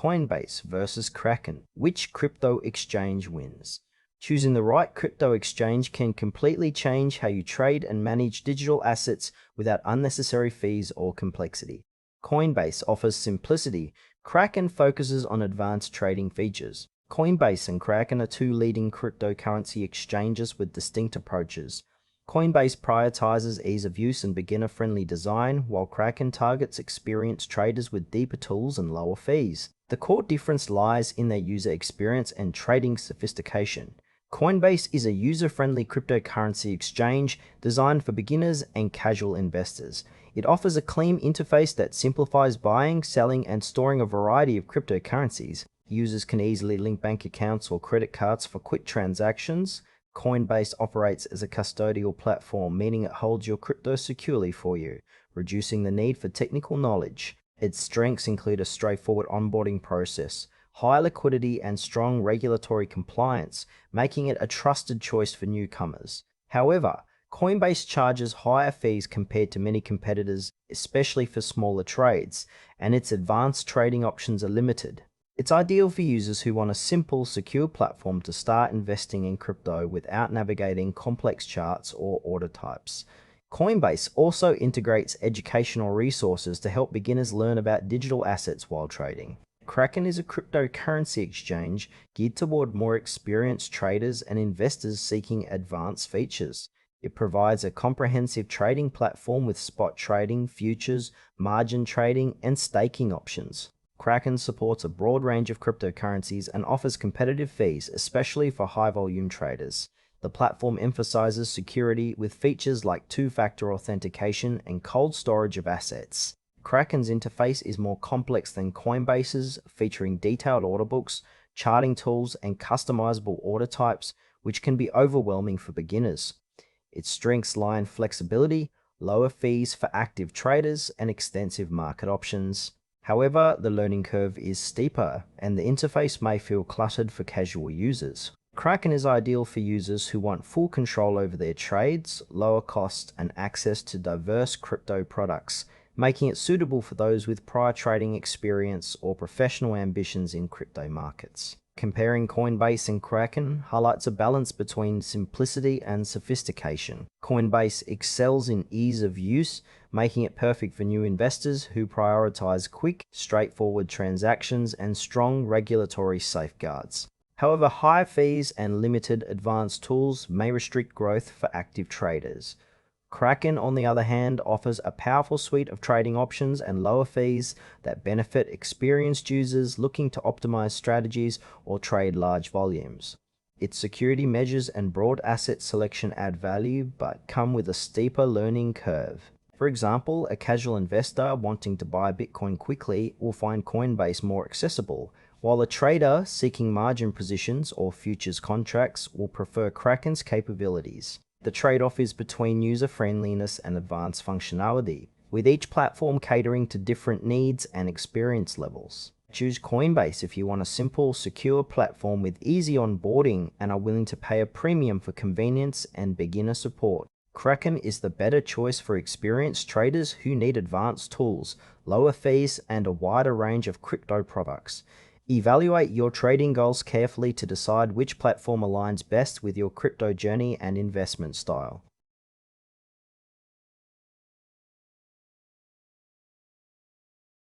Coinbase versus Kraken. Which crypto exchange wins? Choosing the right crypto exchange can completely change how you trade and manage digital assets without unnecessary fees or complexity. Coinbase offers simplicity. Kraken focuses on advanced trading features. Coinbase and Kraken are two leading cryptocurrency exchanges with distinct approaches. Coinbase prioritizes ease of use and beginner-friendly design, while Kraken targets experienced traders with deeper tools and lower fees. The core difference lies in their user experience and trading sophistication. Coinbase is a user-friendly cryptocurrency exchange designed for beginners and casual investors. It offers a clean interface that simplifies buying, selling, and storing a variety of cryptocurrencies. Users can easily link bank accounts or credit cards for quick transactions. Coinbase operates as a custodial platform, meaning it holds your crypto securely for you, reducing the need for technical knowledge. Its strengths include a straightforward onboarding process, high liquidity, and strong regulatory compliance, making it a trusted choice for newcomers. However, Coinbase charges higher fees compared to many competitors, especially for smaller trades, and its advanced trading options are limited. It's ideal for users who want a simple, secure platform to start investing in crypto without navigating complex charts or order types. Coinbase also integrates educational resources to help beginners learn about digital assets while trading. Kraken is a cryptocurrency exchange geared toward more experienced traders and investors seeking advanced features. It provides a comprehensive trading platform with spot trading, futures, margin trading, and staking options. Kraken supports a broad range of cryptocurrencies and offers competitive fees, especially for high-volume traders. The platform emphasizes security with features like two-factor authentication and cold storage of assets. Kraken's interface is more complex than Coinbase's, featuring detailed order books, charting tools, and customizable order types, which can be overwhelming for beginners. Its strengths lie in flexibility, lower fees for active traders, and extensive market options. However, the learning curve is steeper, and the interface may feel cluttered for casual users. Kraken is ideal for users who want full control over their trades, lower cost, and access to diverse crypto products, making it suitable for those with prior trading experience or professional ambitions in crypto markets. Comparing Coinbase and Kraken highlights a balance between simplicity and sophistication. Coinbase excels in ease of use, making it perfect for new investors who prioritize quick, straightforward transactions and strong regulatory safeguards. However, high fees and limited advanced tools may restrict growth for active traders. Kraken, on the other hand, offers a powerful suite of trading options and lower fees that benefit experienced users looking to optimize strategies or trade large volumes. Its security measures and broad asset selection add value, but come with a steeper learning curve. For example, a casual investor wanting to buy Bitcoin quickly will find Coinbase more accessible, while a trader seeking margin positions or futures contracts will prefer Kraken's capabilities. The trade-off is between user-friendliness and advanced functionality, with each platform catering to different needs and experience levels. Choose Coinbase if you want a simple, secure platform with easy onboarding and are willing to pay a premium for convenience and beginner support. Kraken is the better choice for experienced traders who need advanced tools, lower fees, and a wider range of crypto products. Evaluate your trading goals carefully to decide which platform aligns best with your crypto journey and investment style.